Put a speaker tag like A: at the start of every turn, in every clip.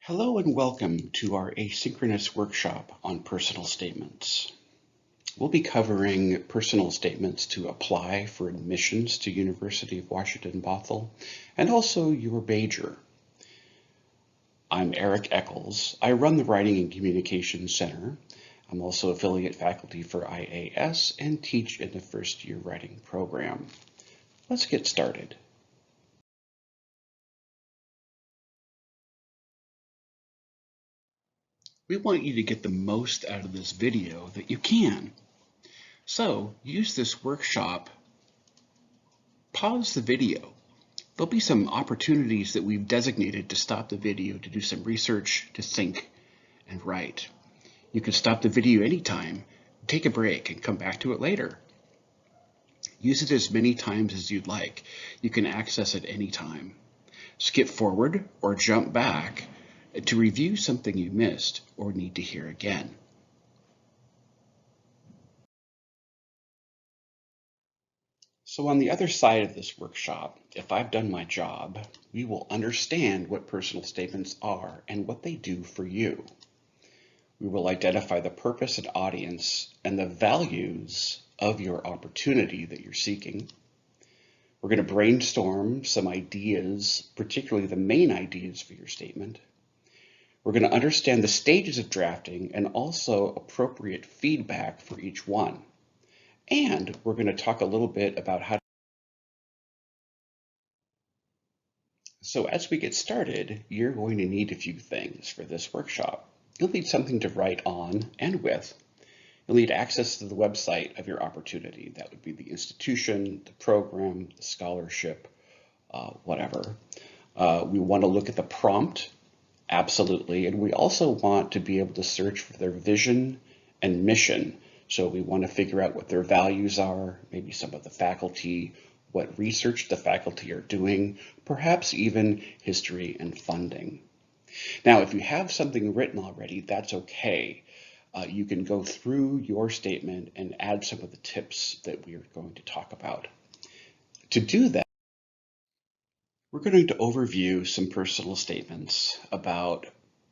A: Hello and welcome to our asynchronous workshop on personal statements. We'll be covering personal statements to apply for admissions to University of Washington Bothell and also your major. I'm Eric Eccles. I run the Writing and Communication Center. I'm also affiliate faculty for IAS and teach in the first year writing program. Let's get started. We want you to get the most out of this video that you can. So use this workshop, pause the video. There'll be some opportunities that we've designated to stop the video to do some research, to think, and write. You can stop the video anytime, take a break, and come back to it later. Use it as many times as you'd like. You can access it anytime. Skip forward or jump back to review something you missed or need to hear again. So on the other side of this workshop, if I've done my job, we will understand what personal statements are and what they do for you. We will identify the purpose and audience and the values of your opportunity that you're seeking. We're going to brainstorm some ideas, particularly the main ideas for your statement. We're going to understand the stages of drafting and also appropriate feedback for each one. And we're going to talk a little bit about how. So as we get started, you're going to need a few things for this workshop. You'll need something to write on and with. You'll need access to the website of your opportunity. That would be the institution, the program, the scholarship, whatever. We want to look at the prompt. Absolutely. And we also want to be able to search for their vision and mission. So we want to figure out what their values are, maybe some of the faculty, what research the faculty are doing, perhaps even history and funding. Now, if you have something written already, that's okay. You can go through your statement and add some of the tips that we are going to talk about. To do that, we're going to overview some personal statements about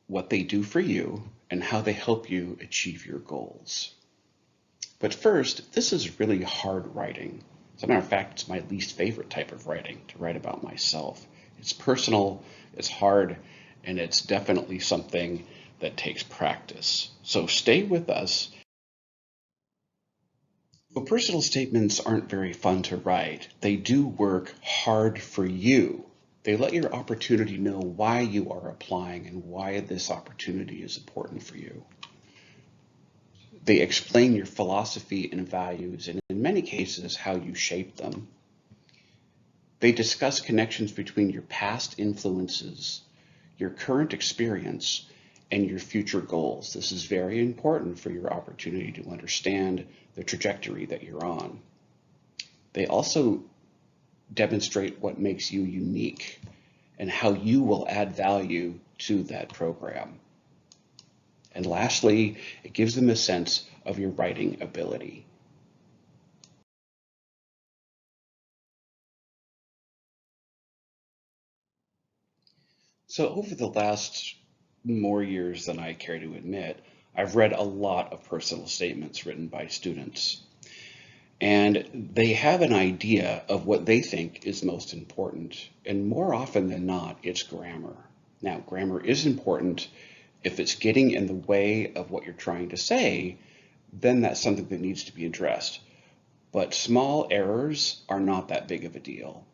A: what they do for you and how they help you achieve your goals. But first, this is really hard writing. As a matter of fact, it's my least favorite type of writing, to write about myself. It's personal, it's hard, and it's definitely something that takes practice. So stay with us. Well, personal statements aren't very fun to write. They do work hard for you. They let your opportunity know why you are applying and why this opportunity is important for you. They explain your philosophy and values, and in many cases, how you shape them. They discuss connections between your past influences, your current experience, and your future goals. This is very important for your opportunity to understand the trajectory that you're on. They also demonstrate what makes you unique and how you will add value to that program. And lastly, it gives them a sense of your writing ability. So over the last more years than I care to admit, I've read a lot of personal statements written by students. And they have an idea of what they think is most important. And more often than not, it's grammar. Now, grammar is important. If it's getting in the way of what you're trying to say, then that's something that needs to be addressed. But small errors are not that big of a deal.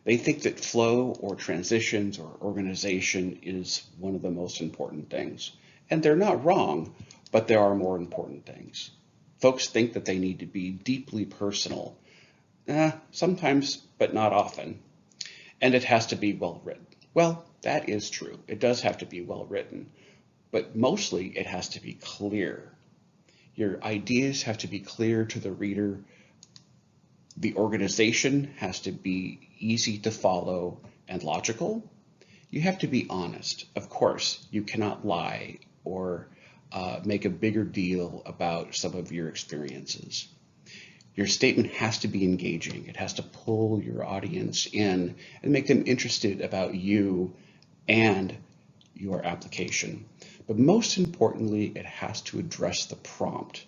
A: They think that flow or transitions or organization is one of the most important things. And they're not wrong, but there are more important things. Folks think that they need to be deeply personal. Sometimes, but not often. And it has to be well written. Well, that is true. It does have to be well written, but mostly it has to be clear. Your ideas have to be clear to the reader. The organization has to be easy to follow and logical. You have to be honest. Of course, you cannot lie or make a bigger deal about some of your experiences. Your statement has to be engaging. It has to pull your audience in and make them interested about you and your application. But most importantly, it has to address the prompt.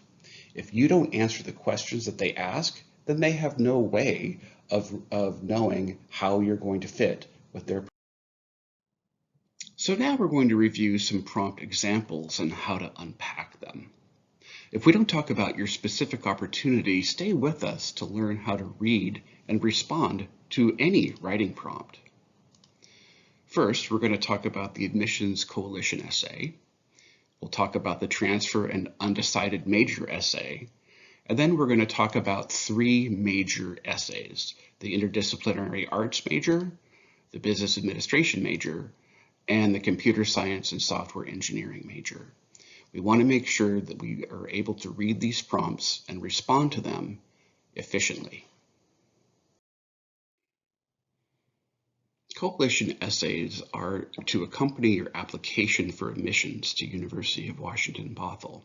A: If you don't answer the questions that they ask, then they have no way of knowing how you're going to fit with their. So now we're going to review some prompt examples and how to unpack them. If we don't talk about your specific opportunity, stay with us to learn how to read and respond to any writing prompt. First, we're going to talk about the Admissions Coalition essay. We'll talk about the Transfer and Undecided Major essay. And then we're going to talk about 3 major essays: the Interdisciplinary Arts major, the Business Administration major, and the Computer Science and Software Engineering major. We want to make sure that we are able to read these prompts and respond to them efficiently. Coalition essays are to accompany your application for admissions to University of Washington, Bothell.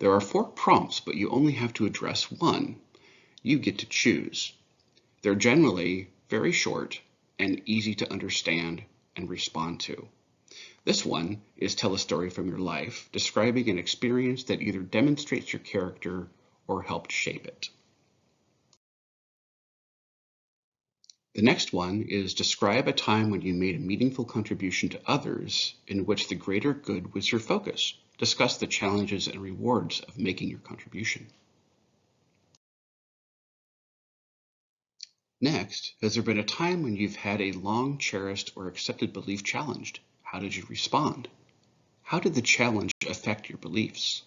A: There are 4 prompts, but you only have to address one. You get to choose. They're generally very short and easy to understand and respond to. This one is tell a story from your life, describing an experience that either demonstrates your character or helped shape it. The next one is describe a time when you made a meaningful contribution to others in which the greater good was your focus. Discuss the challenges and rewards of making your contribution. Next, has there been a time when you've had a long cherished or accepted belief challenged? How did you respond? How did the challenge affect your beliefs?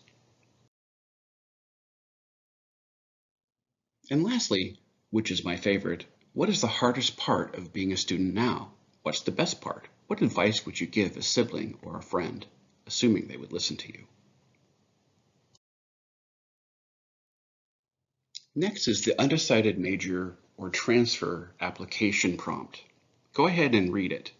A: And lastly, which is my favorite, what is the hardest part of being a student now? What's the best part? What advice would you give a sibling or a friend, assuming they would listen to you? Next is the undecided major or transfer application prompt. Go ahead and read it.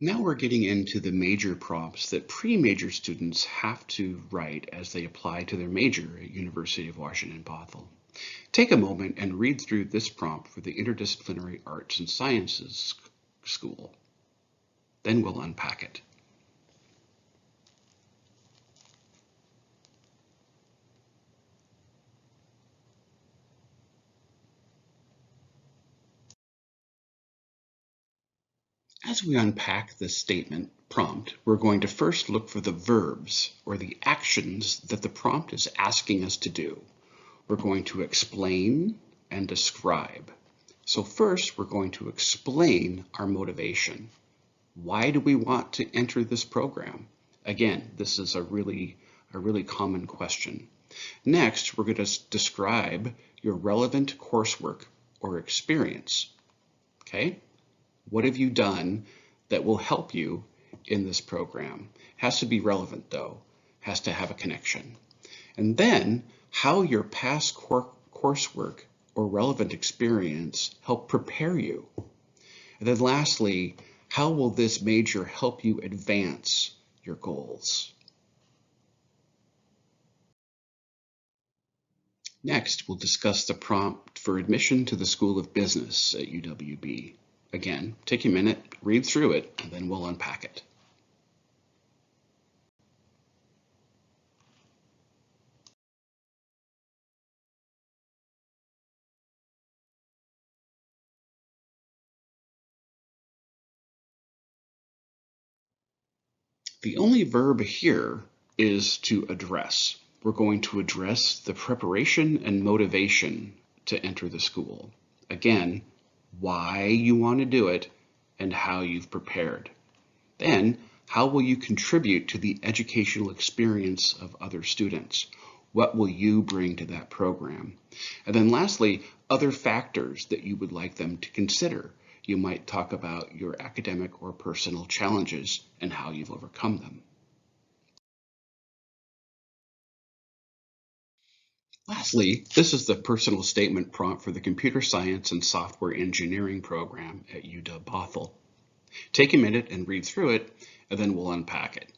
A: Now we're getting into the major prompts that pre-major students have to write as they apply to their major at University of Washington, Bothell. Take a moment and read through this prompt for the Interdisciplinary Arts and Sciences School. Then we'll unpack it. As we unpack this statement prompt, we're going to first look for the verbs or the actions that the prompt is asking us to do. We're going to explain and describe. So first, we're going to explain our motivation. Why do we want to enter this program? Again, this is a really common question. Next, we're going to describe your relevant coursework or experience. Okay? What have you done that will help you in this program? Has to be relevant though, has to have a connection. And then how your past coursework or relevant experience help prepare you. And then lastly, how will this major help you advance your goals? Next, we'll discuss the prompt for admission to the School of Business at UWB. Again, take a minute, read through it, and then we'll unpack it. The only verb here is to address. We're going to address the preparation and motivation to enter the school. Again, why you want to do it and how you've prepared. Then, how will you contribute to the educational experience of other students? What will you bring to that program? And then lastly, other factors that you would like them to consider. You might talk about your academic or personal challenges and how you've overcome them. Lastly, this is the personal statement prompt for the Computer Science and Software Engineering program at UW Bothell. Take a minute and read through it, and then we'll unpack it.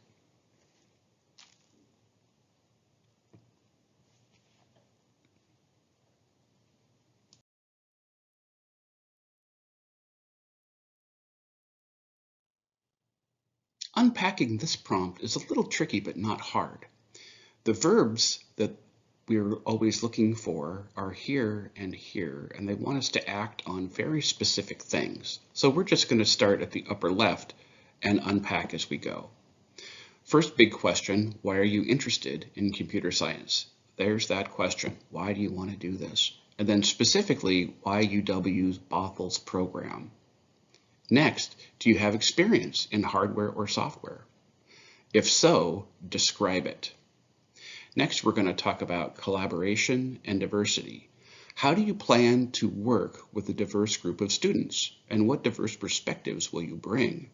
A: Unpacking this prompt is a little tricky, but not hard. The verbs that we're always looking for are here and here, and they want us to act on very specific things. So we're just going to start at the upper left and unpack as we go. First big question, why are you interested in computer science? There's that question. Why do you want to do this? And then specifically, why UW's Bothell's program? Next, do you have experience in hardware or software? If so, describe it. Next, we're going to talk about collaboration and diversity. How do you plan to work with a diverse group of students? And what diverse perspectives will you bring?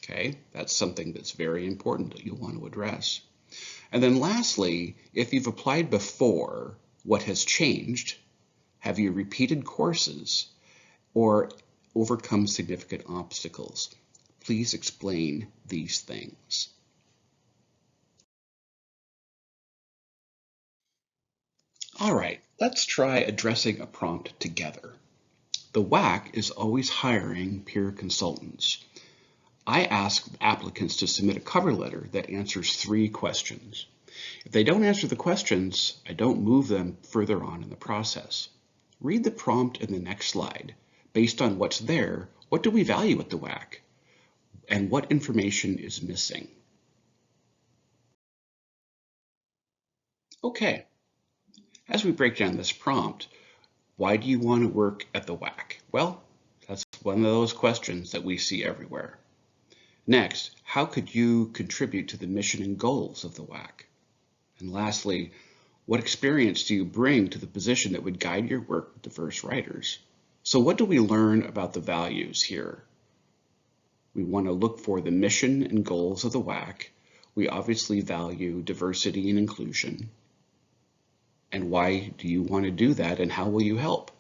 A: Okay, that's something that's very important that you'll want to address. And then lastly, if you've applied before, what has changed? Have you repeated courses or overcome significant obstacles? Please explain these things. All right, let's try addressing a prompt together. The WaCC is always hiring peer consultants. I ask applicants to submit a cover letter that answers 3 questions. If they don't answer the questions, I don't move them further on in the process. Read the prompt in the next slide. Based on what's there, what do we value at the WaCC? And what information is missing? Okay, as we break down this prompt, why do you want to work at the WaCC? Well, that's one of those questions that we see everywhere. Next, how could you contribute to the mission and goals of the WaCC? And lastly, what experience do you bring to the position that would guide your work with diverse writers? So what do we learn about the values here? We want to look for the mission and goals of the WaCC. We obviously value diversity and inclusion. And why do you want to do that, and how will you help?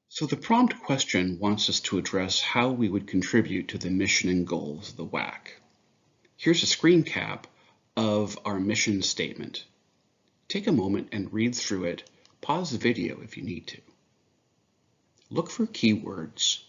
A: So the prompt question wants us to address how we would contribute to the mission and goals of the WaCC. Here's a screen cap of our mission statement. Take a moment and read through it. Pause the video if you need to. Look for keywords.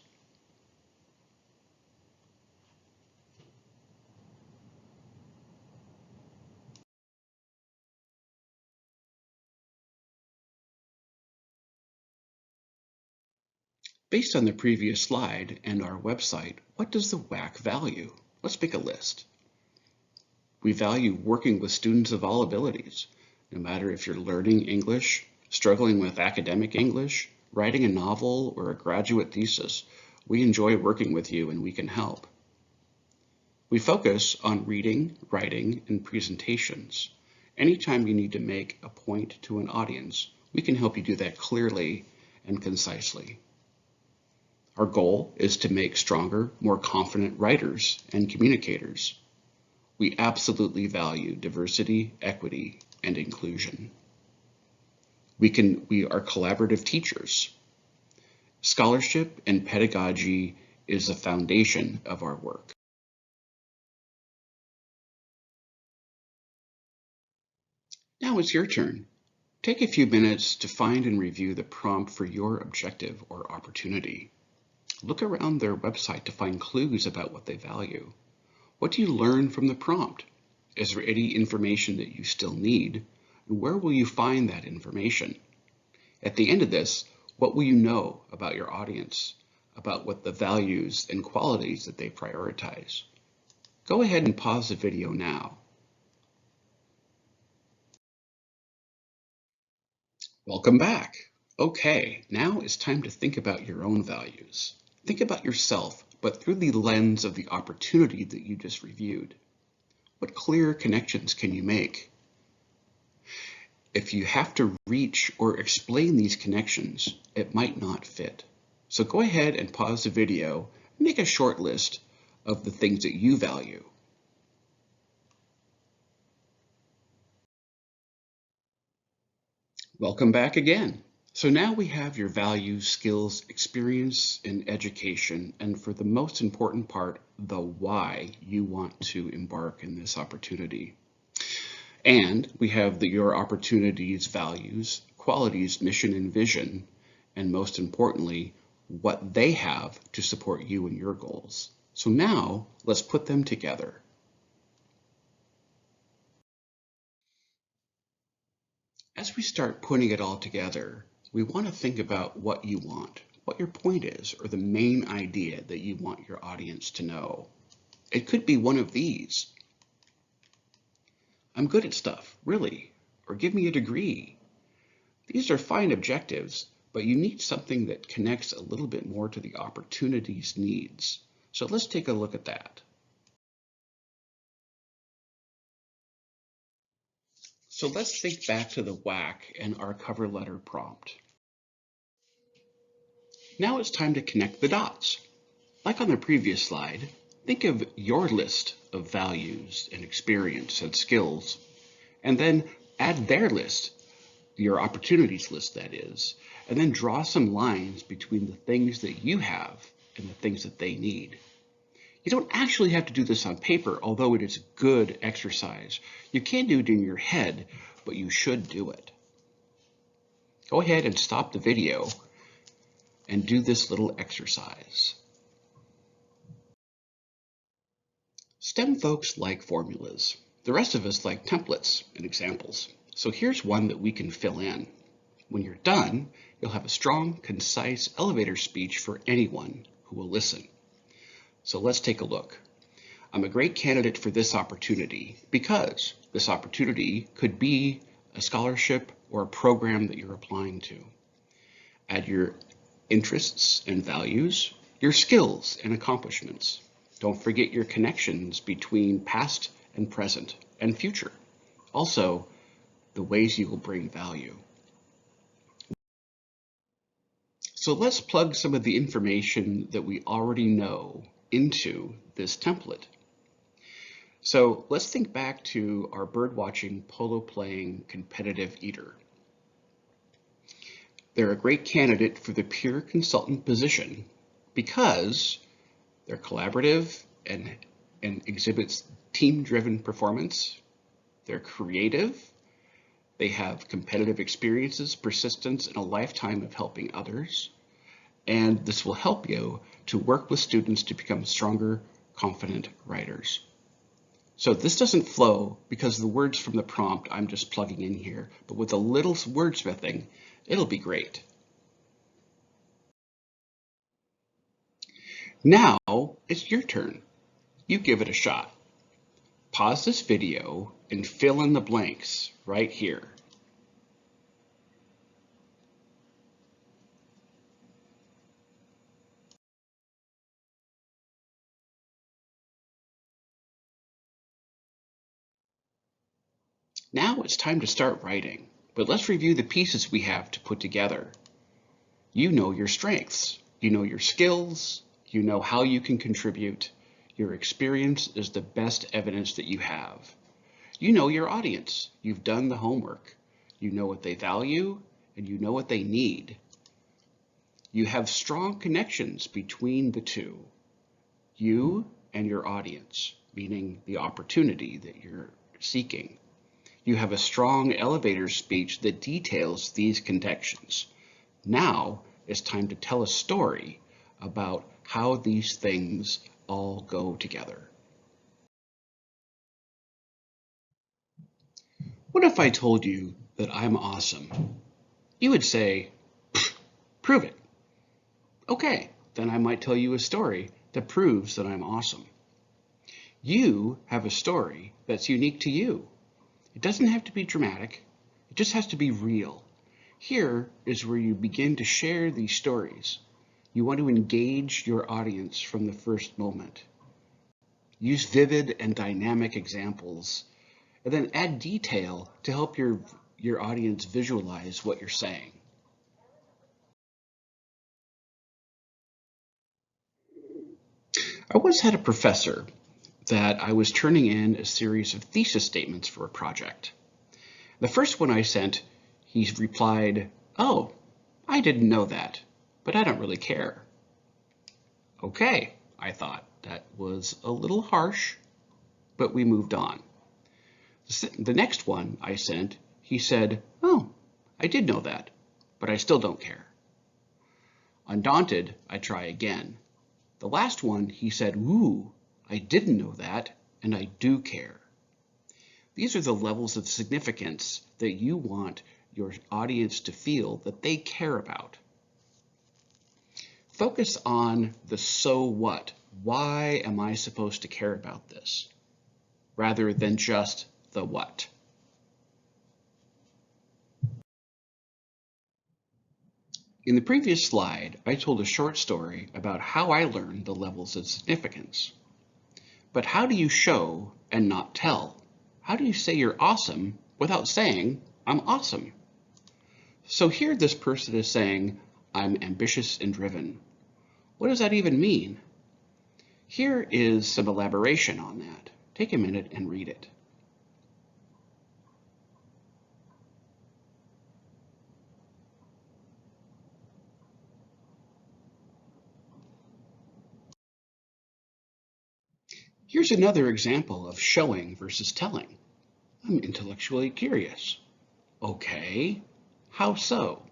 A: Based on the previous slide and our website, what does the WaCC value? Let's make a list. We value working with students of all abilities, no matter if you're learning English, struggling with academic English, writing a novel or a graduate thesis. We enjoy working with you and we can help. We focus on reading, writing, and presentations. Anytime you need to make a point to an audience, we can help you do that clearly and concisely. Our goal is to make stronger, more confident writers and communicators. We absolutely value diversity, equity, and inclusion. We are collaborative teachers. Scholarship and pedagogy is the foundation of our work. Now it's your turn. Take a few minutes to find and review the prompt for your objective or opportunity. Look around their website to find clues about what they value. What do you learn from the prompt? Is there any information that you still need? And where will you find that information? At the end of this, what will you know about your audience, about what the values and qualities that they prioritize? Go ahead and pause the video now. Welcome back. Okay, now it's time to think about your own values. Think about yourself, but through the lens of the opportunity that you just reviewed. What clear connections can you make? If you have to reach or explain these connections, it might not fit. So go ahead and pause the video and make a short list of the things that you value. Welcome back again. So now we have your values, skills, experience, and education, and for the most important part, the why you want to embark in this opportunity. And we have your opportunities, values, qualities, mission, and vision, and most importantly, what they have to support you and your goals. So now let's put them together. As we start putting it all together, we want to think about what you want, what your point is, or the main idea that you want your audience to know. It could be one of these. I'm good at stuff, really, or give me a degree. These are fine objectives, but you need something that connects a little bit more to the opportunity's needs. So let's take a look at that. So let's think back to the WaCC and our cover letter prompt. Now it's time to connect the dots. Like on the previous slide, think of your list of values and experience and skills, and then add their list, your opportunities list that is, and then draw some lines between the things that you have and the things that they need. You don't actually have to do this on paper, although it is a good exercise. You can do it in your head, but you should do it. Go ahead and stop the video and do this little exercise. STEM folks like formulas. The rest of us like templates and examples. So here's one that we can fill in. When you're done, you'll have a strong, concise elevator speech for anyone who will listen. So let's take a look. I'm a great candidate for this opportunity because this opportunity could be a scholarship or a program that you're applying to. Add your interests and values, your skills and accomplishments. Don't forget your connections between past and present and future. Also, the ways you will bring value. So let's plug some of the information that we already know into this template. So let's think back to our bird-watching, polo-playing, competitive eater. They're a great candidate for the peer consultant position because they're collaborative and exhibits team-driven performance. They're creative. They have competitive experiences, persistence, and a lifetime of helping others. And this will help you to work with students to become stronger, confident writers. So this doesn't flow because the words from the prompt I'm just plugging in here, but with a little wordsmithing, it'll be great. Now it's your turn. You give it a shot. Pause this video and fill in the blanks right here. Now it's time to start writing, but let's review the pieces we have to put together. You know your strengths, you know your skills, you know how you can contribute. Your experience is the best evidence that you have. You know your audience, you've done the homework. You know what they value and you know what they need. You have strong connections between the two, you and your audience, meaning the opportunity that you're seeking. You have a strong elevator speech that details these connections. Now it's time to tell a story about how these things all go together. What if I told you that I'm awesome? You would say, prove it. Okay, then I might tell you a story that proves that I'm awesome. You have a story that's unique to you. It doesn't have to be dramatic, it just has to be real. Here is where you begin to share these stories. You want to engage your audience from the first moment. Use vivid and dynamic examples, and then add detail to help your audience visualize what you're saying. I once had a professor that I was turning in a series of thesis statements for a project. The first one I sent, he replied, "Oh, I didn't know that, but I don't really care. Okay, I thought that was a little harsh, but we moved on. The next one I sent, he said, oh, I did know that, but I still don't care. Undaunted, I try again. The last one, he said, ooh, I didn't know that, and I do care. These are the levels of significance that you want your audience to feel that they care about. Focus on the so what. Why am I supposed to care about this? Rather than just the what. In the previous slide, I told a short story about how I learned the levels of significance. But how do you show and not tell? How do you say you're awesome without saying, I'm awesome? So here this person is saying, I'm ambitious and driven. What does that even mean? Here is some elaboration on that. Take a minute and read it. Here's another example of showing versus telling. I'm intellectually curious. Okay, how so?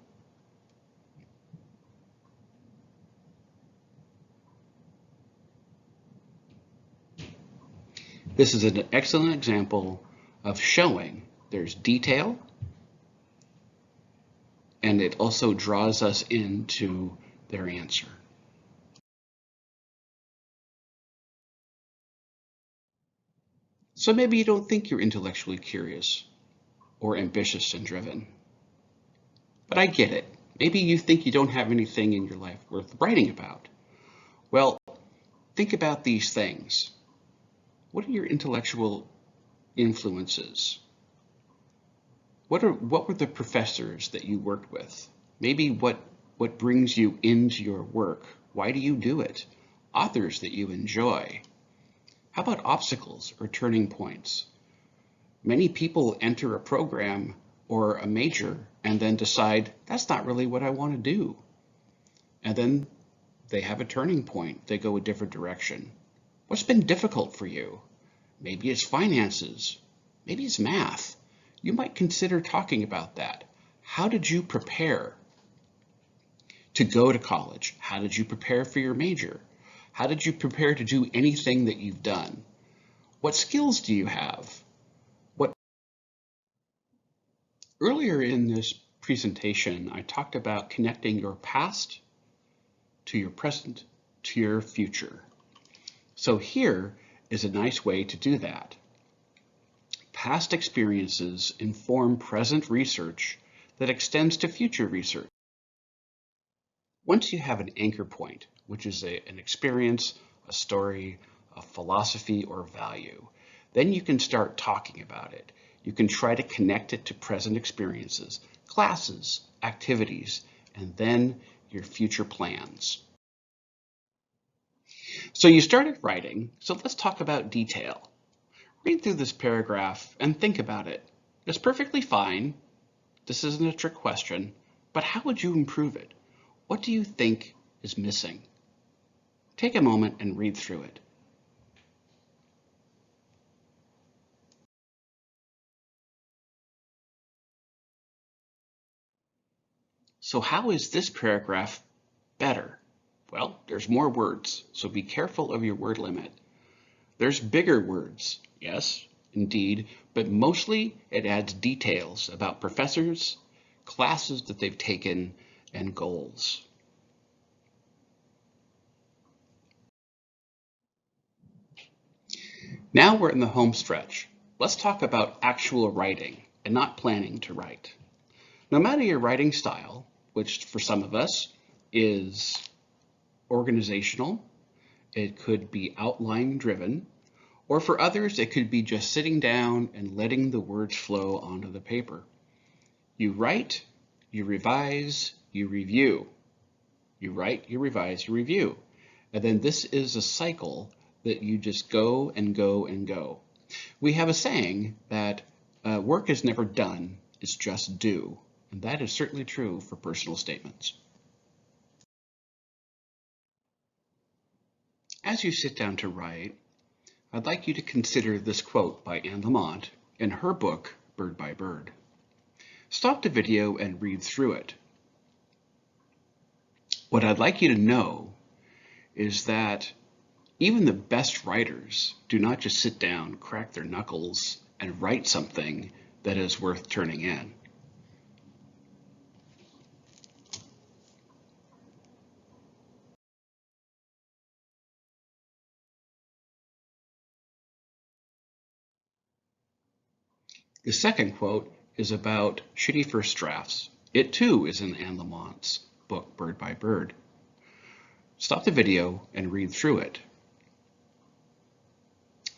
A: This is an excellent example of showing. There's detail, and it also draws us into their answer. So maybe you don't think you're intellectually curious or ambitious and driven. But I get it. Maybe you think you don't have anything in your life worth writing about. Well, think about these things. What are your intellectual influences? What were the professors that you worked with? Maybe what brings you into your work? Why do you do it? Authors that you enjoy. How about obstacles or turning points? Many people enter a program or a major and then decide, that's not really what I want to do. And then they have a turning point. They go a different direction. What's been difficult for you? Maybe it's finances. Maybe it's math. You might consider talking about that. How did you prepare to go to college? How did you prepare for your major? How did you prepare to do anything that you've done? What skills do you have? Earlier in this presentation, I talked about connecting your past to your present to your future. So here is a nice way to do that. Past experiences inform present research that extends to future research. Once you have an anchor point, which is an experience, a story, a philosophy, or value, then you can start talking about it. You can try to connect it to present experiences, classes, activities, and then your future plans. So you started writing, so let's talk about detail. Read through this paragraph and think about it. It's perfectly fine. This isn't a trick question, but how would you improve it? What do you think is missing? Take a moment and read through it. So how is this paragraph better? Well, there's more words, so be careful of your word limit. There's bigger words, yes, indeed, but mostly it adds details about professors, classes that they've taken, and goals. Now we're in the home stretch. Let's talk about actual writing and not planning to write. No matter your writing style, which for some of us is organizational, it could be outline driven, or for others, it could be just sitting down and letting the words flow onto the paper. You write, you revise, you review. You write, you revise, you review. And then this is a cycle that you just go and go and go. We have a saying that work is never done, it's just due. and that is certainly true for personal statements. As you sit down to write, I'd like you to consider this quote by Anne Lamott in her book, Bird by Bird. Stop the video and read through it. What I'd like you to know is that even the best writers do not just sit down, crack their knuckles, and write something that is worth turning in. The second quote is about shitty first drafts. It too is in Anne Lamott's book, Bird by Bird. Stop the video and read through it.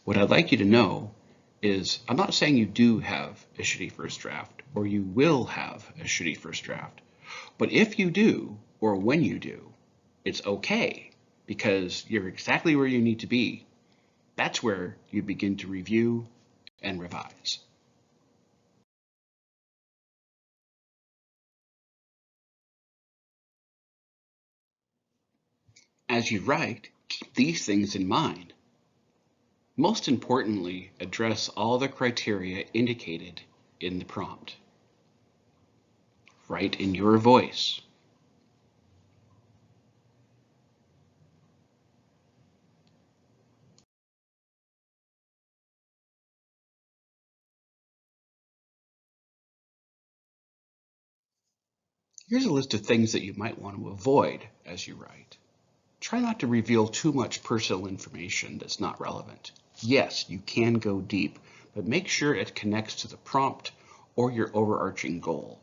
A: What I'd like you to know is I'm not saying you do have a shitty first draft or you will have a shitty first draft, but if you do or when you do, it's okay because you're exactly where you need to be. That's where you begin to review and revise. As you write, keep these things in mind. Most importantly, address all the criteria indicated in the prompt. Write in your voice. Here's a list of things that you might want to avoid as you write. Try not to reveal too much personal information that's not relevant. Yes, you can go deep, but make sure it connects to the prompt or your overarching goal.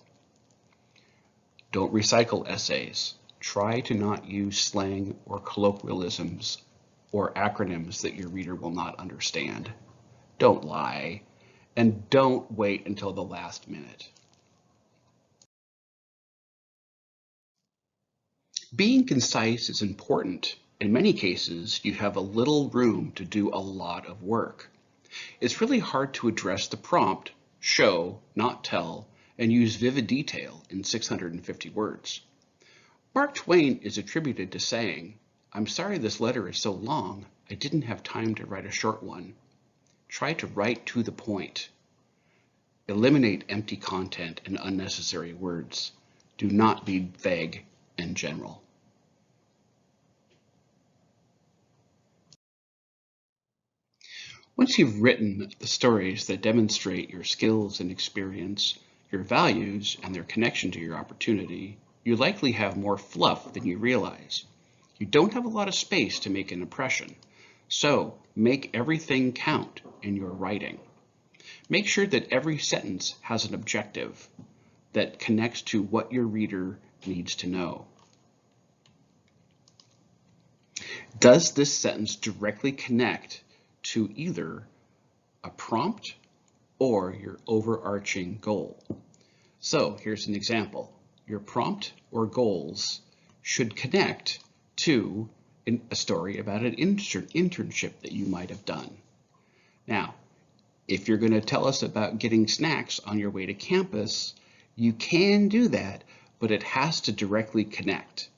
A: Don't recycle essays. Try to not use slang or colloquialisms or acronyms that your reader will not understand. Don't lie, and don't wait until the last minute. Being concise is important. In many cases, you have a little room to do a lot of work. It's really hard to address the prompt, show, not tell, and use vivid detail in 650 words. Mark Twain is attributed to saying, "I'm sorry this letter is so long, I didn't have time to write a short one." Try to write to the point. Eliminate empty content and unnecessary words. Do not be vague and general. Once you've written the stories that demonstrate your skills and experience, your values, and their connection to your opportunity, you likely have more fluff than you realize. You don't have a lot of space to make an impression, so make everything count in your writing. Make sure that every sentence has an objective that connects to what your reader needs to know. Does this sentence directly connect to either a prompt or your overarching goal? So here's an example. Your prompt or goals should connect to a story about an internship that you might have done. Now, if you're going to tell us about getting snacks on your way to campus, you can do that, but it has to directly connect.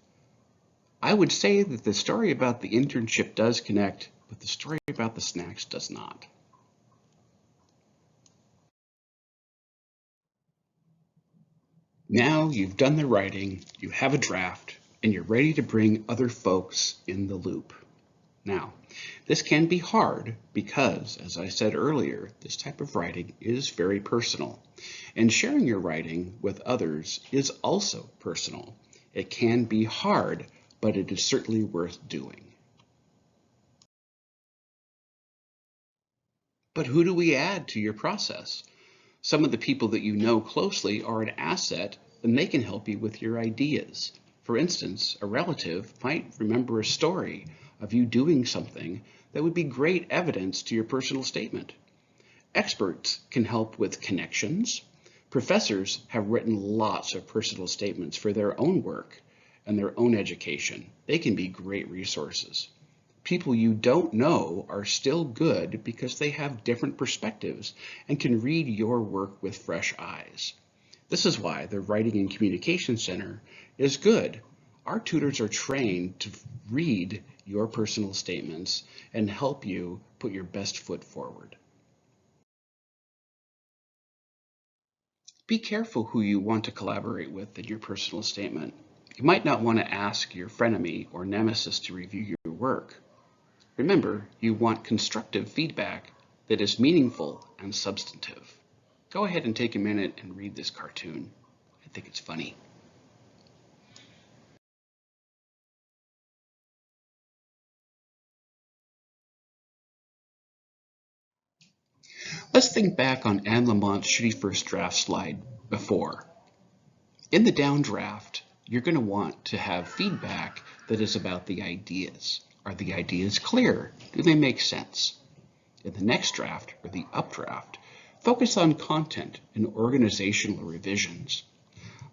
A: I would say that the story about the internship does connect, but the story about the snacks does not. Now you've done the writing, you have a draft, and you're ready to bring other folks in the loop. Now, this can be hard because, as I said earlier, this type of writing is very personal, and sharing your writing with others is also personal. It can be hard, but it is certainly worth doing. But who do we add to your process? Some of the people that you know closely are an asset, and they can help you with your ideas. For instance, a relative might remember a story of you doing something that would be great evidence to your personal statement. Experts can help with connections. Professors have written lots of personal statements for their own work and their own education. They can be great resources. People you don't know are still good because they have different perspectives and can read your work with fresh eyes. This is why the Writing and Communication Center is good. Our tutors are trained to read your personal statements and help you put your best foot forward. Be careful who you want to collaborate with in your personal statement. You might not want to ask your frenemy or nemesis to review your work. Remember, you want constructive feedback that is meaningful and substantive. Go ahead and take a minute and read this cartoon. I think it's funny. Let's think back on Anne Lamont's shitty first draft slide before. In the downdraft, you're going to want to have feedback that is about the ideas. Are the ideas clear? Do they make sense? In the next draft, or the updraft, focus on content and organizational revisions.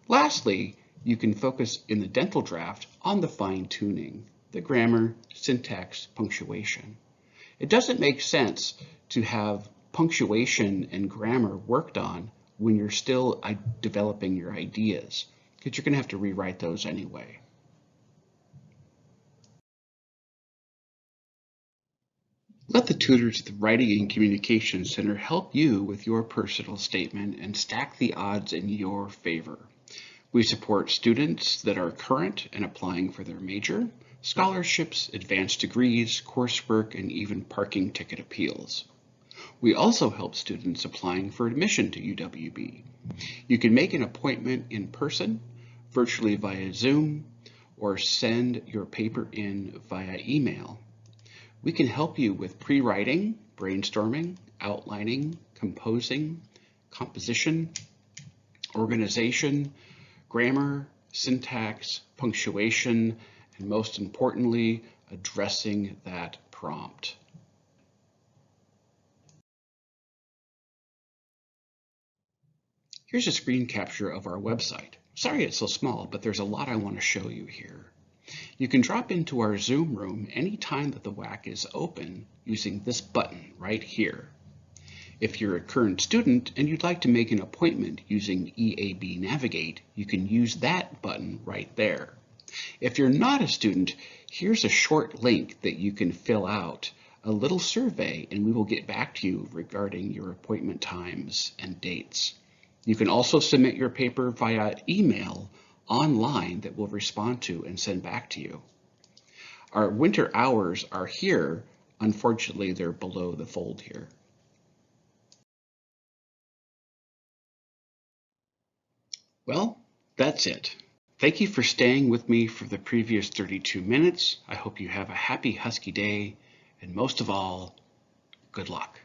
A: Lastly, you can focus in the dental draft on the fine-tuning, the grammar, syntax, punctuation. It doesn't make sense to have punctuation and grammar worked on when you're still developing your ideas, because you're going to have to rewrite those anyway. Let the tutors at the Writing and Communication Center help you with your personal statement and stack the odds in your favor. We support students that are current and applying for their major, scholarships, advanced degrees, coursework, and even parking ticket appeals. We also help students applying for admission to UWB. You can make an appointment in person, virtually via Zoom, or send your paper in via email. We can help you with pre-writing, brainstorming, outlining, composing, composition, organization, grammar, syntax, punctuation, and most importantly, addressing that prompt. Here's a screen capture of our website. Sorry it's so small, but there's a lot I want to show you here. You can drop into our Zoom room anytime that the WaCC is open using this button right here. If you're a current student and you'd like to make an appointment using EAB Navigate, you can use that button right there. If you're not a student, here's a short link that you can fill out a little survey and we will get back to you regarding your appointment times and dates. You can also submit your paper via email online that we'll respond to and send back to you. Our winter hours are here. Unfortunately, they're below the fold here. Well, that's it. Thank you for staying with me for the previous 32 minutes. I hope you have a happy Husky day, and most of all, good luck.